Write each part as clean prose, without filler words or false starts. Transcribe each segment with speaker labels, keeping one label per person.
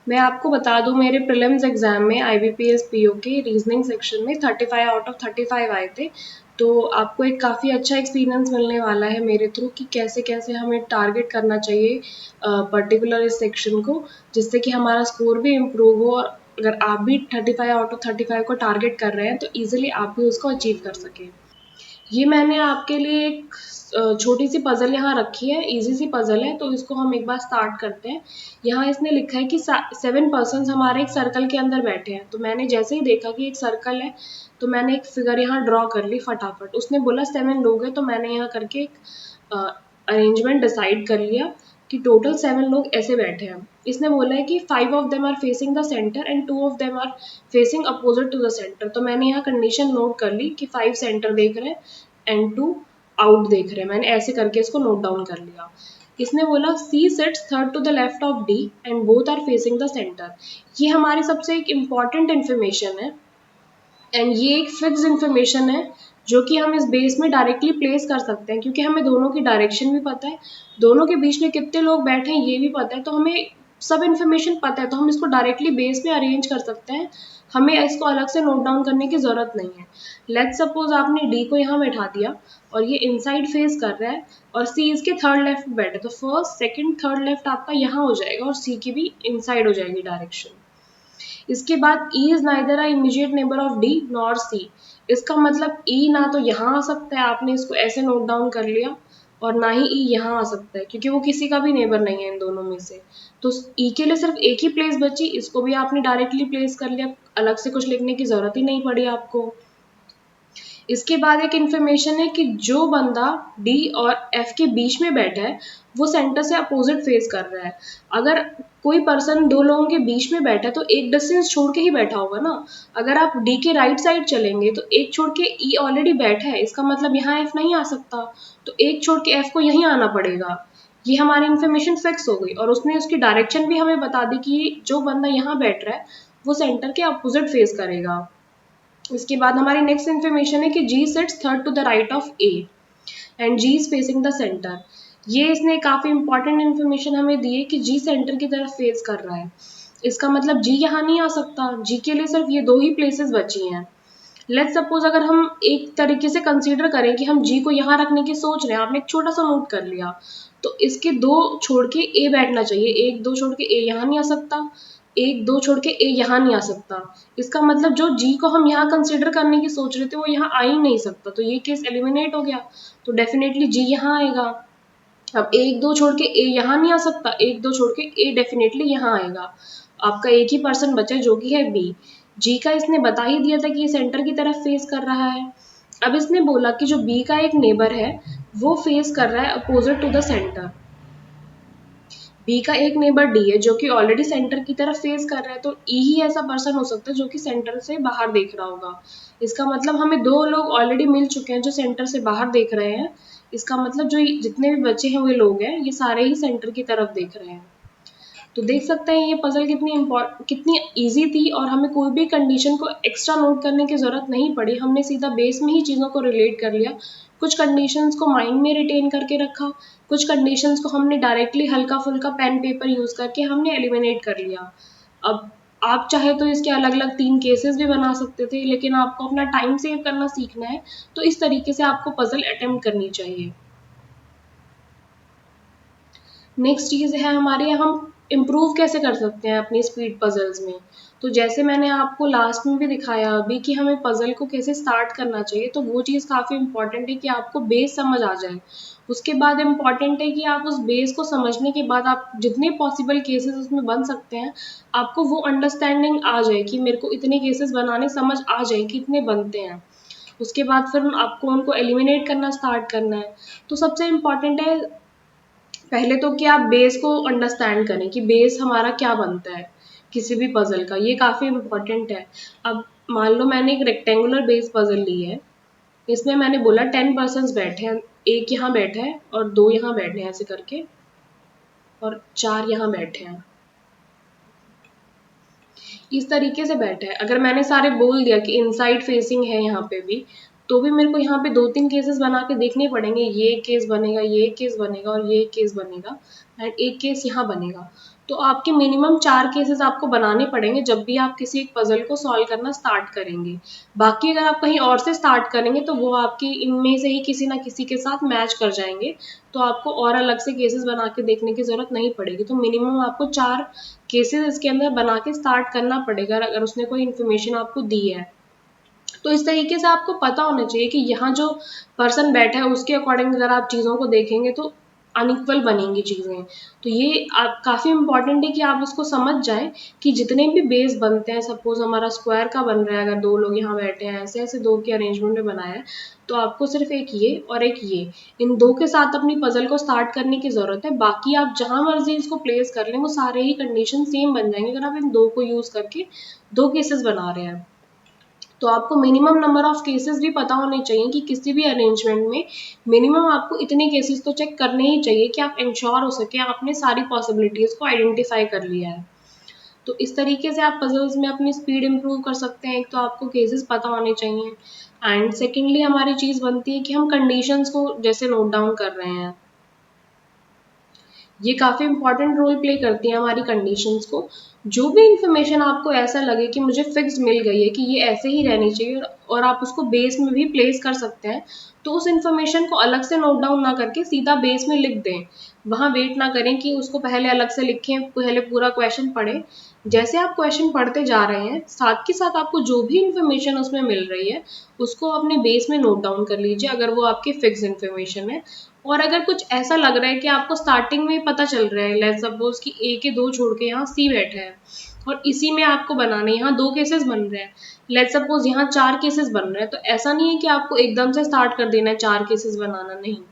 Speaker 1: मैं आपको बता दूं, मेरे प्रीलिम्स एग्जाम में IBPS PO के रीजनिंग सेक्शन में 35 आउट ऑफ 35 आए थे। तो आपको एक काफ़ी अच्छा एक्सपीरियंस मिलने वाला है मेरे थ्रू कि कैसे कैसे हमें टारगेट करना चाहिए पर्टिकुलर इस सेक्शन को, जिससे कि हमारा स्कोर भी इम्प्रूव हो। और अगर आप भी 35 आउट ऑफ 35 को टारगेट कर रहे हैं तो ईजिली आप भी उसको अचीव कर सकें। ये मैंने आपके लिए एक छोटी सी पजल यहाँ रखी है, इजी सी पजल है, तो इसको हम एक बार स्टार्ट करते हैं। यहाँ इसने लिखा है कि 7 पर्सन्स हमारे एक सर्कल के अंदर बैठे हैं। तो मैंने जैसे ही देखा कि एक सर्कल है तो मैंने एक फिगर यहाँ ड्रॉ कर ली फटाफट। उसने बोला 7 लोग हैं, तो मैंने यहाँ करके एक अरेंजमेंट डिसाइड कर लिया कि टोटल 7 लोग ऐसे बैठे हैं। इसने बोला है कि 5 of them are facing the centre and 2 of them are facing opposite to the centre. तो मैंने यहाँ कंडीशन नोट कर ली कि 5 सेंटर देख रहे हैं एंड 2 आउट देख रहे हैं। मैंने ऐसे करके इसको नोट डाउन कर लिया। इसने बोला C sits third to the left of D and both are facing the centre. ये हमारी सबसे एक इम्पॉर्टेंट इन्फॉर्मेशन है एंड ये एक फिक्स इन्फॉर्मेशन है जो कि हम इस बेस में डायरेक्टली प्लेस कर सकते हैं, क्योंकि हमें दोनों की डायरेक्शन भी पता है, दोनों के बीच में कितने लोग बैठे हैं ये भी पता है, तो हमें सब इन्फॉर्मेशन पता है, तो हम इसको डायरेक्टली बेस में अरेंज कर सकते हैं। हमें इसको अलग से नोट डाउन करने की ज़रूरत नहीं है। लेट्स सपोज आपने डी को यहाँ बैठा दिया और ये इनसाइड फेस कर रहा है और सी इसके थर्ड लेफ्ट बैठे, तो फर्स्ट सेकंड थर्ड लेफ्ट आपका यहाँ हो जाएगा और सी की भी इनसाइड हो जाएगी डायरेक्शन। इसके बाद E is neither a immediate neighbour of D nor C। इसका मतलब E ना तो यहाँ आ सकता है, आपने इसको ऐसे नोट डाउन कर लिया, और ना ही E यहाँ आ सकता है क्योंकि वो किसी का भी नेबर नहीं है इन दोनों में से। तो E के लिए सिर्फ एक ही प्लेस बची, इसको भी आपने डायरेक्टली प्लेस कर लिया, अलग से कुछ लिखने की जरूरत ही नहीं पड़ी आपको। इसके बाद एक इन्फॉर्मेशन है कि जो बंदा डी और एफ के बीच में बैठा है वो सेंटर से अपोजिट फेस कर रहा है। अगर कोई पर्सन दो लोगों के बीच में बैठा है तो एक डिस्टेंस छोड़ के ही बैठा होगा ना। अगर आप डी के राइट साइड चलेंगे तो एक छोड़ के ई ऑलरेडी बैठा है, इसका मतलब यहाँ एफ नहीं आ सकता, तो एक छोड़ के एफ को यहीं आना पड़ेगा। ये हमारी इन्फॉर्मेशन फिक्स हो गई और उसने उसकी डायरेक्शन भी हमें बता दी कि जो बंदा यहाँ बैठ रहा है वो सेंटर के अपोजिट फेस करेगा। इसके बाद हमारी नेक्स्ट इन्फॉर्मेशन है कि G sits third to the right of A and G is facing the centre. ये इसने काफ़ी इंपॉर्टेंट इन्फॉर्मेशन हमें दी है कि जी सेंटर की तरफ फेस कर रहा है। इसका मतलब जी यहाँ नहीं आ सकता, जी के लिए सिर्फ ये दो ही प्लेसेस बची हैं। लेट्स सपोज अगर हम एक तरीके से कंसीडर करें कि हम जी को यहाँ रखने की सोच रहे हैं, आपने एक छोटा सा नोट कर लिया, तो इसके दो छोड़ के ए बैठना चाहिए, एक दो छोड़ के ए यहाँ नहीं आ सकता, एक दो छोड़ के ए यहाँ नहीं आ सकता। इसका मतलब जो जी को हम यहाँ कंसीडर करने की सोच रहे थे वो यहाँ आ ही नहीं सकता, तो ये केस एलिमिनेट हो गया, तो डेफिनेटली जी यहाँ आएगा। अब एक दो छोड़ के ए यहाँ नहीं आ सकता, एक दो छोड़ के ए डेफिनेटली यहाँ आएगा। आपका एक ही पर्सन बचा जो कि है बी। जी का इसने बता ही दिया था कि ये सेंटर की तरफ फेस कर रहा है। अब इसने बोला कि जो बी का एक नेबर है वो फेस कर रहा है opposite to the centre. B का एक नेबर डी है जो कि ऑलरेडी सेंटर की तरफ फेस कर रहा है, तो ई ही ऐसा पर्सन हो सकता है जो कि सेंटर से बाहर देख रहा होगा। इसका मतलब हमें दो लोग ऑलरेडी मिल चुके हैं जो सेंटर से बाहर देख रहे हैं। इसका मतलब जो जितने भी बचे हैं वे लोग हैं ये सारे ही सेंटर की तरफ देख रहे हैं। तो देख सकते हैं ये पजल कितनी ईजी थी और हमें कोई भी कंडीशन को एक्स्ट्रा नोट करने की ज़रूरत नहीं पड़ी, हमने सीधा बेस में ही चीज़ों को रिलेट कर लिया। कुछ कंडीशंस को माइंड में रिटेन करके रखा, कुछ कंडीशंस को हमने डायरेक्टली हल्का फुल्का पेन पेपर यूज़ करके हमने एलिमिनेट कर लिया। अब आप चाहे तो इसके अलग अलग 3 केसेस भी बना सकते थे, लेकिन आपको अपना टाइम सेव करना सीखना है, तो इस तरीके से आपको पजल अटेम्प्ट करनी चाहिए। नेक्स्ट चीज़ है हमारे, हम इम्प्रूव कैसे कर सकते हैं अपनी स्पीड पजल्स में। तो जैसे मैंने आपको लास्ट में भी दिखाया अभी कि हमें पजल को कैसे स्टार्ट करना चाहिए, तो वो चीज़ काफ़ी इंपॉर्टेंट है कि आपको बेस समझ आ जाए। उसके बाद इम्पॉर्टेंट है कि आप उस बेस को समझने के बाद आप जितने पॉसिबल केसेस उसमें बन सकते हैं आपको वो अंडरस्टैंडिंग आ जाए कि मेरे को इतने केसेस बनाने समझ आ जाए कि इतने बनते हैं। उसके बाद फिर आपको उनको एलिमिनेट करना स्टार्ट करना है। तो सबसे इम्पॉर्टेंट है पहले तो कि आप बेस को अंडरस्टैंड करें कि बेस हमारा क्या बनता है किसी भी पजल का, ये काफ़ी इम्पोर्टेंट है। अब मान लो मैंने एक रेक्टेंगुलर बेस पजल ली है, इसमें मैंने बोला 10 पर्सन्स बैठे हैं, एक यहाँ बैठा है और दो यहाँ बैठे हैं ऐसे करके, और 4 यहाँ बैठे हैं, इस तरीके से बैठा है। अगर मैंने सारे बोल दिया कि इनसाइड फेसिंग है यहाँ पे भी, तो भी मेरे को यहाँ पे 2-3 केसेस बना के देखने पड़ेंगे, ये केस बनेगा, ये केस बनेगा और ये केस बनेगा एंड एक केस यहाँ बनेगा। तो आपके मिनिमम 4 केसेस आपको बनाने पड़ेंगे जब भी आप किसी एक पजल को सॉल्व करना स्टार्ट करेंगे। बाकी अगर आप कहीं और से स्टार्ट करेंगे तो वो आपकी इनमें से ही किसी ना किसी के साथ मैच कर जाएंगे, तो आपको और अलग से केसेस बना के देखने की जरूरत नहीं पड़ेगी। तो मिनिमम आपको 4 केसेस इसके अंदर बना के स्टार्ट करना पड़ेगा अगर उसने कोई इन्फॉर्मेशन आपको दी है। तो इस तरीके से आपको पता होना चाहिए कि यहाँ जो पर्सन बैठा है उसके अकॉर्डिंग अगर आप चीज़ों को देखेंगे तो अनइक्वल बनेंगी चीज़ें। तो ये आप काफ़ी इंपॉर्टेंट है कि आप इसको समझ जाएं कि जितने भी बेस बनते हैं, सपोज हमारा स्क्वायर का बन रहा है, अगर 2 लोग यहाँ बैठे हैं, ऐसे ऐसे 2 के अरेंजमेंट में बनाया है, तो आपको सिर्फ एक ये और एक ये, इन 2 के साथ अपनी पजल को स्टार्ट करने की ज़रूरत है। बाकी आप जहाँ मर्जी इसको प्लेस कर लें वो सारे ही कंडीशन सेम बन जाएंगे अगर आप इन 2 को यूज़ करके 2 केसेस बना रहे हैं। तो आपको मिनिमम नंबर ऑफ केसेस भी पता होने चाहिए कि किसी भी अरेंजमेंट में मिनिमम आपको इतने केसेस तो चेक करने ही चाहिए कि आप इंश्योर हो सके आपने सारी पॉसिबिलिटीज को आइडेंटिफाई कर लिया है। तो इस तरीके से आप पजल्स में अपनी स्पीड इंप्रूव कर सकते हैं। एक तो आपको केसेस पता होने चाहिए, एंड सेकेंडली हमारी चीज़ बनती है कि हम कंडीशंस को जैसे नोट डाउन कर रहे हैं, ये काफ़ी इंपॉर्टेंट रोल प्ले करती हैं हमारी कंडीशंस को। जो भी इंफॉर्मेशन आपको ऐसा लगे कि मुझे फिक्स मिल गई है कि ये ऐसे ही रहनी चाहिए और आप उसको बेस में भी प्लेस कर सकते हैं, तो उस इंफॉर्मेशन को अलग से नोट डाउन ना करके सीधा बेस में लिख दें। वहाँ वेट ना करें कि उसको पहले अलग से लिखें, पहले पूरा क्वेश्चन पढ़ें। जैसे आप क्वेश्चन पढ़ते जा रहे हैं साथ के साथ आपको जो भी इंफॉर्मेशन उसमें मिल रही है उसको अपने बेस में नोट डाउन कर लीजिए अगर वो आपकी फिक्स इंफॉर्मेशन है। और अगर कुछ ऐसा लग रहा है कि आपको स्टार्टिंग में पता चल रहा है, लेट्स सपोज कि ए के 2 छोड़ के यहाँ सी बैठा है और इसी में आपको बनाने यहाँ 2 केसेस बन रहे हैं, लेट्स सपोज यहाँ 4 केसेस बन रहे हैं, तो ऐसा नहीं है कि आपको एकदम से स्टार्ट कर देना है 4 केसेस बनाना, नहीं।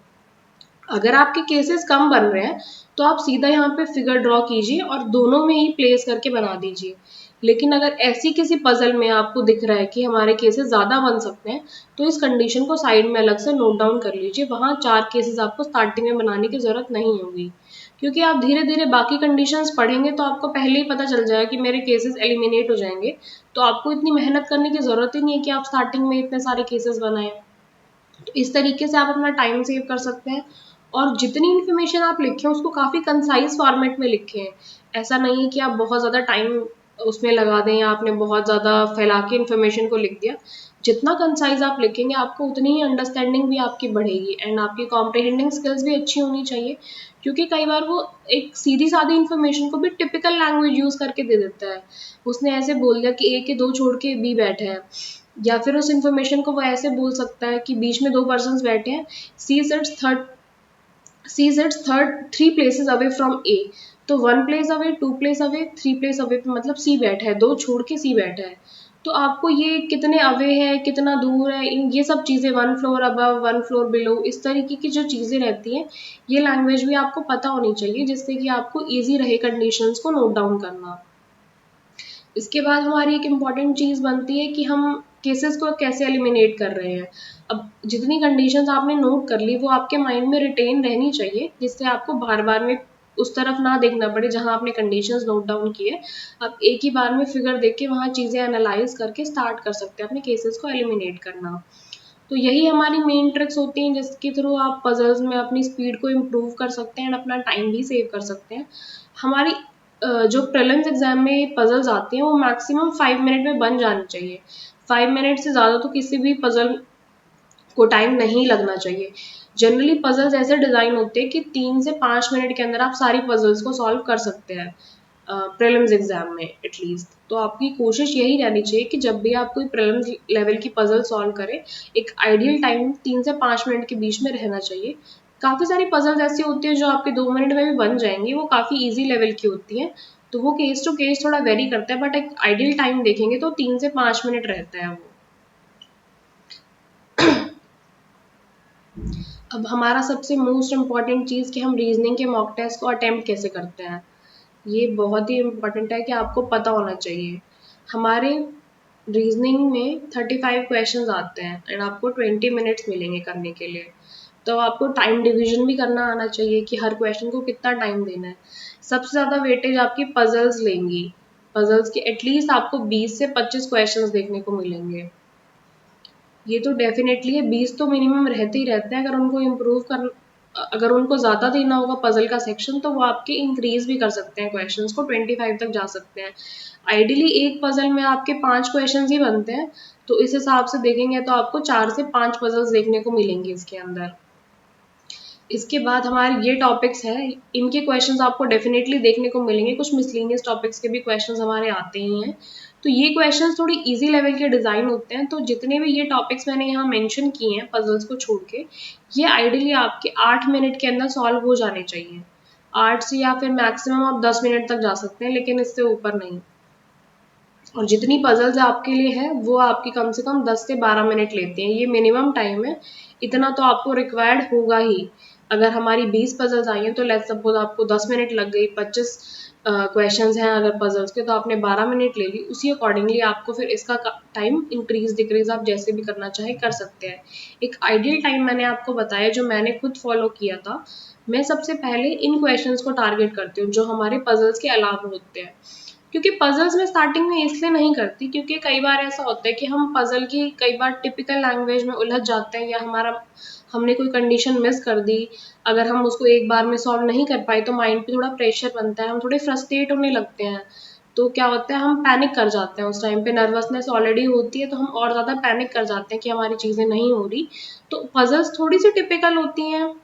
Speaker 1: अगर आपके केसेस कम बन रहे हैं तो आप सीधा यहाँ पे फिगर ड्रॉ कीजिए और दोनों में ही प्लेस करके बना दीजिए। लेकिन अगर ऐसी किसी पजल में आपको दिख रहा है कि हमारे केसेस ज़्यादा बन सकते हैं, तो इस कंडीशन को साइड में अलग से नोट डाउन कर लीजिए। वहाँ 4 केसेस आपको स्टार्टिंग में बनाने की ज़रूरत नहीं होगी, क्योंकि आप धीरे धीरे बाकी कंडीशंस पढ़ेंगे तो आपको पहले ही पता चल जाएगा कि मेरे केसेस एलिमिनेट हो जाएंगे। तो आपको इतनी मेहनत करने की ज़रूरत ही नहीं है कि आप स्टार्टिंग में इतने सारे केसेस बनाएं। तो इस तरीके से आप अपना टाइम सेव कर सकते हैं। और जितनी इन्फॉर्मेशन आप लिखें उसको काफ़ी कंसाइज फॉर्मेट में लिखें। ऐसा नहीं है कि आप बहुत ज़्यादा टाइम उसमें लगा दें या आपने बहुत ज़्यादा फैला के इन्फॉर्मेशन को लिख दिया। जितना कंसाइज आप लिखेंगे आपको उतनी ही अंडरस्टैंडिंग भी आपकी बढ़ेगी एंड आपकी कॉम्प्रिहेंडिंग स्किल्स भी अच्छी होनी चाहिए। क्योंकि कई बार वो एक सीधी सादी इन्फॉर्मेशन को भी टिपिकल लैंग्वेज यूज़ करके दे देता है। उसने ऐसे बोल दिया कि ए के 2 छोड़ के बी बैठे हैं, या फिर उस इन्फॉर्मेशन को वो ऐसे बोल सकता है कि बीच में 2 पर्सन्स बैठे हैं, C sits third 3 places away from A. तो 1 place away, 2 place away, 3 place away पे मतलब सी बैठा है, 2 छोड़ के सी बैठा है। तो आपको ये कितने अवे है, कितना दूर है, इन ये सब चीज़ें 1 फ्लोर अबव, 1 फ्लोर बिलो, इस तरीके की जो चीज़ें रहती हैं ये लैंग्वेज भी आपको पता होनी चाहिए, जिससे कि आपको ईजी रहे कंडीशंस को नोट डाउन करना। इसके बाद हमारी एक इम्पॉर्टेंट चीज़ बनती है कि हम केसेस को कैसे एलिमिनेट कर रहे हैं। अब जितनी कंडीशंस आपने नोट कर ली वो आपके माइंड में रिटेन रहनी चाहिए, जिससे आपको बार बार में उस तरफ ना देखना पड़े जहां आपने कंडीशंस नोट डाउन किए। आप एक ही बार में फिगर देख के वहाँ चीज़ें एनालाइज करके स्टार्ट कर सकते हैं अपने केसेस को एलिमिनेट करना। तो यही हमारी मेन ट्रिक्स होती हैं जिसके थ्रू आप पजल्स में अपनी स्पीड को इम्प्रूव कर सकते हैं एंड अपना टाइम भी सेव कर सकते हैं। हमारी जो प्रीलिम्स एग्जाम में पजल्स आती हैं वो मैक्सिमम 5 मिनट में बन जानी चाहिए। 5 मिनट से ज़्यादा तो किसी भी पजल को टाइम नहीं लगना चाहिए। जनरली पजल्स ऐसे डिज़ाइन होते हैं कि 3 से 5 मिनट के अंदर आप सारी पजल्स को सॉल्व कर सकते हैं प्रीलिम्स एग्जाम में एटलीस्ट। तो आपकी कोशिश यही रहनी चाहिए कि जब भी आप कोई प्रीलिम्स लेवल की पजल सॉल्व करें, एक आइडियल टाइम 3 से 5 मिनट के बीच में रहना चाहिए। काफ़ी सारी पजल्स ऐसी होती है जो आपके 2 मिनट में भी बन जाएंगी, वो काफ़ी ईजी लेवल की होती हैं। तो वो केस टू केस थोड़ा वेरी करता है, बट एक आइडियल टाइम देखेंगे तो 3 से 5 मिनट रहता है वो। अब हमारा सबसे मोस्ट इम्पॉर्टेंट चीज़ कि हम रीजनिंग के मॉक टेस्ट को अटेम्प्ट कैसे करते हैं, ये बहुत ही इम्पॉर्टेंट है कि आपको पता होना चाहिए। हमारे रीजनिंग में 35 क्वेश्चंस आते हैं एंड आपको 20 मिनट्स मिलेंगे करने के लिए। तो आपको टाइम डिवीजन भी करना आना चाहिए कि हर क्वेश्चन को कितना टाइम देना है। सबसे ज़्यादा वेटेज आपकी पजल्स लेंगी। पजल्स के एटलीस्ट आपको 20 से 25 क्वेश्चंस देखने को मिलेंगे। ये तो डेफिनेटली है, 20 तो मिनिमम रहते ही रहते हैं। अगर उनको इम्प्रूव कर अगर उनको ज़्यादा देना होगा पजल का सेक्शन तो वो आपके इंक्रीज भी कर सकते हैं, क्वेश्चंस को 25 तक जा सकते हैं। आइडियली एक पजल में आपके 5 क्वेश्चंस ही बनते हैं, तो इस हिसाब से देखेंगे तो आपको 4 से 5 पजल्स देखने को मिलेंगे इसके अंदर। इसके बाद हमारे ये टॉपिक्स हैं, इनके क्वेश्चंस आपको डेफिनेटली देखने को मिलेंगे। कुछ मिसलेनियस टॉपिक्स के भी क्वेश्चंस हमारे आते ही हैं, तो ये क्वेश्चंस थोड़ी इजी लेवल के डिज़ाइन होते हैं। तो जितने भी ये टॉपिक्स मैंने यहाँ मेंशन किए हैं पजल्स को छोड़ के, ये आइडियली आपके 8 मिनट के अंदर सॉल्व हो जाने चाहिए। 8 से या फिर मैक्सिमम आप 10 मिनट तक जा सकते हैं, लेकिन इससे ऊपर नहीं। और जितनी पजल्स आपके लिए है वो आपकी कम से कम 10 से 12 मिनट लेती हैं, ये मिनिमम टाइम है। इतना तो आपको रिक्वायर्ड होगा ही। अगर हमारी 20 पजल्स आई हैं तो लेट्स सपोज आपको 10 मिनट लग गई, 25 क्वेश्चंस हैं अगर पजल्स के, तो आपने 12 मिनट ले ली। उसी अकॉर्डिंगली आपको फिर इसका टाइम इंक्रीज डिक्रीज आप जैसे भी करना चाहे कर सकते हैं। एक आइडियल टाइम मैंने आपको बताया जो मैंने खुद फॉलो किया था। मैं सबसे पहले इन क्वेश्चंस को टारगेट करती हूँ जो हमारे पजल्स के अलावा होते हैं, क्योंकि पजल्स में स्टार्टिंग में इसलिए नहीं करती क्योंकि कई बार ऐसा होता है कि हम पजल की कई बार टिपिकल लैंग्वेज में उलझ जाते हैं, या हमने कोई कंडीशन मिस कर दी। अगर हम उसको एक बार में सॉल्व नहीं कर पाए तो माइंड पे थोड़ा प्रेशर बनता है, हम थोड़े फ्रस्ट्रेट होने लगते हैं। तो क्या होता है, हम पैनिक कर जाते हैं। उस टाइम पे नर्वसनेस ऑलरेडी होती है तो हम और ज़्यादा पैनिक कर जाते हैं कि हमारी चीज़ें नहीं हो रही। तो पजल्स थोड़ी सी टिपिकल होती हैं,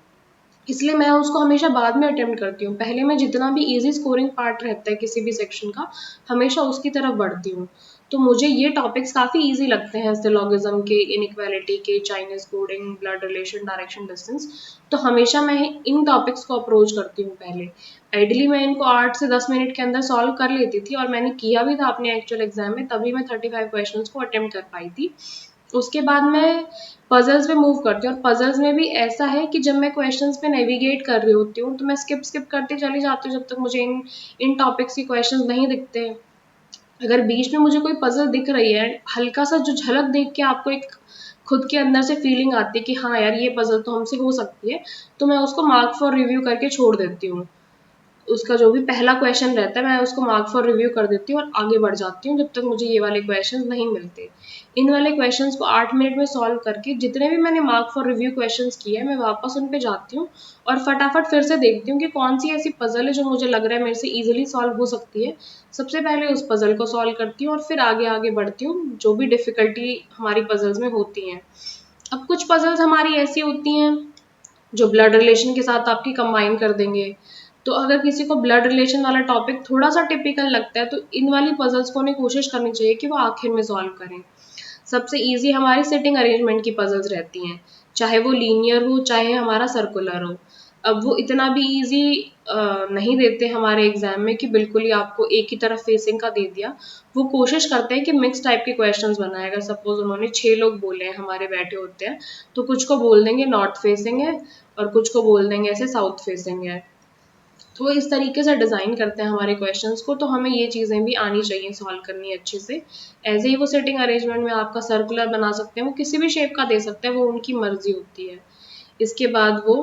Speaker 1: इसलिए मैं उसको हमेशा बाद में अटेम्प्ट करती हूँ। पहले मैं जितना भी इजी स्कोरिंग पार्ट रहता है किसी भी सेक्शन का, हमेशा उसकी तरफ बढ़ती हूँ। तो मुझे ये टॉपिक्स काफ़ी इजी लगते हैं, सिलोगिज्म के, इनइक्वालिटी के, Chinese coding, blood relation, direction distance. तो हमेशा मैं इन टॉपिक्स को अप्रोच करती हूँ पहले। आइडियली मैं इनको 8 से 10 मिनट के अंदर सॉल्व कर लेती थी, और मैंने किया भी था अपने एक्चुअल एग्जाम में, तभी मैं 35 क्वेश्चंस को अटेम्प्ट कर पाई थी। उसके बाद मैं पजल्स में मूव करती हूँ, और पजल्स में भी ऐसा है कि जब मैं क्वेश्चंस पे नेविगेट कर रही होती हूँ तो मैं स्किप स्किप करते चली जाती हूँ जब तक मुझे इन टॉपिक्स की क्वेश्चंस नहीं दिखते। अगर बीच में मुझे कोई पजल दिख रही है, हल्का सा जो झलक देख के आपको एक खुद के अंदर से फीलिंग आती है कि हाँ यार ये पजल तो हमसे हो सकती है, तो मैं उसको मार्क फॉर रिव्यू करके छोड़ देती हूँ। उसका जो भी पहला क्वेश्चन रहता है मैं उसको मार्क फॉर रिव्यू कर देती हूँ और आगे बढ़ जाती हूँ जब तक मुझे ये वाले क्वेश्चंस नहीं मिलते। इन वाले क्वेश्चंस को 8 मिनट में सॉल्व करके जितने भी मैंने मार्क फॉर रिव्यू क्वेश्चंस किए हैं मैं वापस उन पे जाती हूँ और फटाफट फिर से देखती हूँ कि कौन सी ऐसी पजल है जो मुझे लग रहा है मेरे से ईजिली सॉल्व हो सकती है। सबसे पहले उस पजल को सॉल्व करती हूँ और फिर आगे आगे बढ़ती हूँ जो भी डिफिकल्टी हमारी पजल्स में होती हैं। अब कुछ पजल्स हमारी ऐसी होती हैं जो ब्लड रिलेशन के साथ आपकी कंबाइन कर देंगे। तो अगर किसी को ब्लड रिलेशन वाला टॉपिक थोड़ा सा टिपिकल लगता है तो इन वाली पजल्स को उन्हें कोशिश करनी चाहिए कि वो आखिर में सॉल्व करें। सबसे इजी हमारी सिटिंग अरेंजमेंट की पजल्स रहती हैं, चाहे वो लीनियर हो चाहे हमारा सर्कुलर हो। अब वो इतना भी इजी नहीं देते हमारे एग्जाम में कि बिल्कुल ही आपको एक ही तरफ फेसिंग का दे दिया। वो कोशिश करते हैं कि मिक्स टाइप के क्वेश्चंस बनाए। अगर सपोज उन्होंने 6 लोग बोले हैं हमारे बैठे होते हैं, तो कुछ को बोल देंगे नॉर्थ फेसिंग है और कुछ को बोल देंगे ऐसे साउथ फेसिंग है। तो इस तरीके से डिज़ाइन करते हैं हमारे क्वेश्चंस को, तो हमें ये चीज़ें भी आनी चाहिए सॉल्व करनी अच्छे से। ऐसे ही वो सेटिंग अरेंजमेंट में आपका सर्कुलर बना सकते हैं, वो किसी भी शेप का दे सकते हैं, वो उनकी मर्जी होती है। इसके बाद वो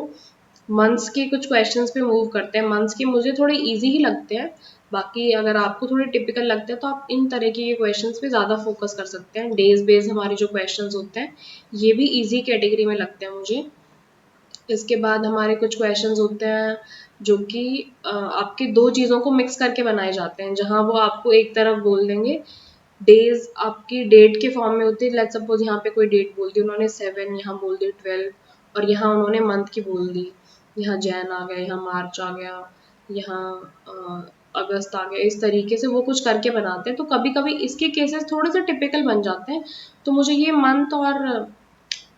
Speaker 1: मंथ्स के कुछ क्वेश्चंस पे मूव करते हैं। मंथ्स के मुझे थोड़े इजी ही लगते हैं, बाकी अगर आपको थोड़े टिपिकल लगते हैं तो आप इन तरह के क्वेश्चंस पे ज़्यादा फोकस कर सकते हैं। डेज बेस्ड हमारे जो क्वेश्चंस होते हैं ये भी इजी कैटेगरी में लगते हैं मुझे। इसके बाद हमारे कुछ क्वेश्चंस होते हैं जो कि आपके दो चीज़ों को मिक्स करके बनाए जाते हैं, जहाँ वो आपको एक तरफ बोल देंगे डेज आपकी डेट के फॉर्म में होती है। लेट्स सपोज यहाँ पे कोई डेट बोल दी उन्होंने 7, यहाँ बोल दी 12, और यहाँ उन्होंने मंथ की बोल दी, यहाँ जैन आ गया, यहाँ मार्च आ गया, यहाँ अगस्त आ गया। इस तरीके से वो कुछ करके बनाते हैं, तो कभी कभी इसके केसेस थोड़े से टिपिकल बन जाते हैं। तो मुझे ये मंथ और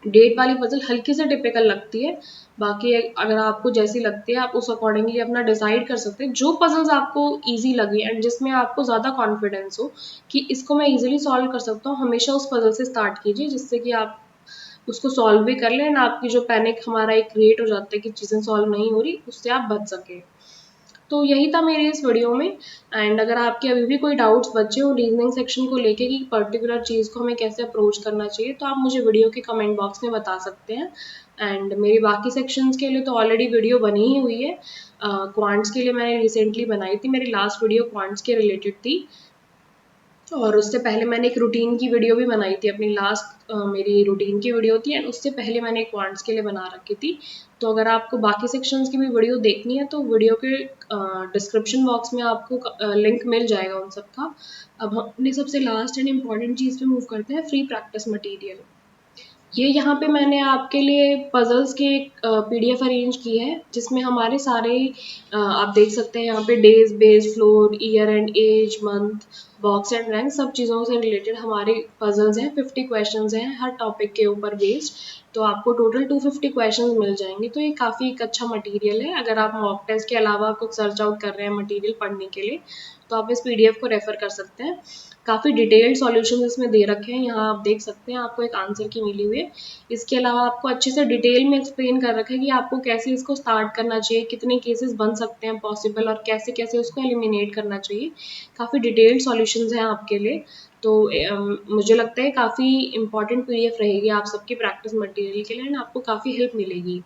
Speaker 1: डेट वाली पजल हल्की से टिपिकल लगती है। बाकी अगर आपको जैसी लगती है आप उस अकॉर्डिंगली अपना डिसाइड कर सकते हैं। जो पजल्स आपको इजी लगे एंड जिसमें आपको ज़्यादा कॉन्फिडेंस हो कि इसको मैं इजीली सॉल्व कर सकता हूँ, हमेशा उस पजल से स्टार्ट कीजिए, जिससे कि आप उसको सॉल्व भी कर लें। आपकी जो पैनिक हमारा एक क्रिएट हो जाता है कि चीज़ें सॉल्व नहीं हो रही, उससे आप बच सके। तो यही था मेरे इस वीडियो में। एंड अगर आपके अभी भी कोई डाउट्स बचे हो रीजनिंग सेक्शन को लेके कि पर्टिकुलर चीज़ को हमें कैसे अप्रोच करना चाहिए, तो आप मुझे वीडियो के कमेंट बॉक्स में बता सकते हैं। एंड मेरी बाकी सेक्शंस के लिए तो ऑलरेडी वीडियो बनी ही हुई है। क्वांट्स के लिए मैंने रिसेंटली बनाई थी, मेरी लास्ट वीडियो क्वांट्स के रिलेटेड थी। और उससे पहले मैंने एक रूटीन की वीडियो भी बनाई थी, अपनी लास्ट मेरी रूटीन की वीडियो थी, एंड उससे पहले मैंने एक क्वांट्स के लिए बना रखी थी। तो अगर आपको बाकी सेक्शंस की भी वीडियो देखनी है तो वीडियो के डिस्क्रिप्शन बॉक्स में आपको लिंक मिल जाएगा उन सब का। अब हम अपनी सबसे लास्ट एंड इम्पॉर्टेंट चीज़ पे मूव करते हैं, फ्री प्रैक्टिस मटेरियल। ये यहाँ पे मैंने आपके लिए पजल्स की एक पीडीएफ अरेंज की है, जिसमें हमारे सारे आप देख सकते हैं यहाँ पे days, base, floor, year and age, month, box and rank, सब चीज़ों से रिलेटेड हमारे पजल्स हैं। 50 क्वेश्चंस हैं हर टॉपिक के ऊपर बेस्ड। तो आपको टोटल 250 क्वेश्चंस मिल जाएंगे। तो ये काफ़ी एक अच्छा मटेरियल है। अगर आप मॉक टेस्ट के अलावा कुछ सर्च आउट कर रहे हैं मटेरियल पढ़ने के लिए, तो आप इस पीडीएफ को रेफर कर सकते हैं। काफ़ी डिटेल्ड सॉल्यूशन इसमें दे रखे हैं, यहाँ आप देख सकते हैं, आपको एक आंसर की मिली हुई है। इसके अलावा आपको अच्छे से डिटेल में एक्सप्लेन कर रखा है कि आपको कैसे इसको स्टार्ट करना चाहिए, कितने केसेस बन सकते हैं पॉसिबल, और कैसे कैसे उसको एलिमिनेट करना चाहिए। काफ़ी डिटेल्ड सॉल्यूशंस हैं आपके लिए। तो मुझे लगता है काफ़ी इंपॉर्टेंट पीडीएफ रहेगी आप सबकी प्रैक्टिस मटेरियल के लिए, एंड आपको काफ़ी हेल्प मिलेगी।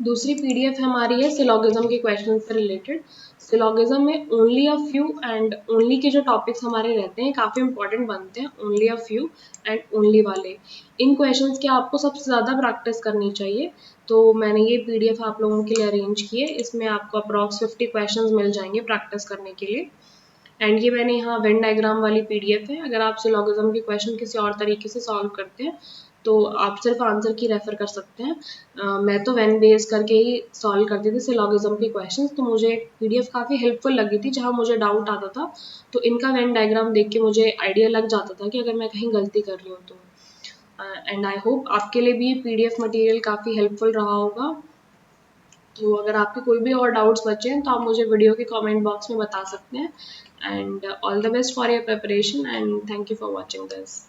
Speaker 1: दूसरी पीडीएफ हमारी है सिलोगिज्म के क्वेश्चन से रिलेटेड। सिलोगिज्म में only a few and only के जो टॉपिक्स हमारे रहते हैं काफ़ी इंपॉर्टेंट बनते हैं, only a few and only वाले। इन क्वेश्चंस की आपको सबसे ज़्यादा प्रैक्टिस करनी चाहिए। तो मैंने ये पीडीएफ आप लोगों के लिए अरेंज की है। इसमें आपको अप्रॉक्स 50 क्वेश्चंस मिल जाएंगे प्रैक्टिस करने के लिए। एंड ये मैंने यहाँ वेन डायग्राम वाली पीडीएफ है। अगर आप सिलोगिज्म के क्वेश्चन किसी और तरीके से सॉल्व करते हैं तो आप सिर्फ आंसर की रेफर कर सकते हैं। मैं तो वेन बेस करके ही सॉल्व करती थी सिलोगिज्म के क्वेश्चंस, तो मुझे पीडीएफ काफ़ी हेल्पफुल लगी थी। जहाँ मुझे डाउट आता था तो इनका वेन डायग्राम देख के मुझे आइडिया लग जाता था कि अगर मैं कहीं गलती कर रही हूँ तो। एंड आई होप आपके लिए भी पीडीएफ मटेरियल काफ़ी हेल्पफुल रहा होगा। तो अगर आपके कोई भी और डाउट्स बचे हैं तो आप मुझे वीडियो के कमेंट बॉक्स में बता सकते हैं। And all the best for your preparation, and thank you for watching this.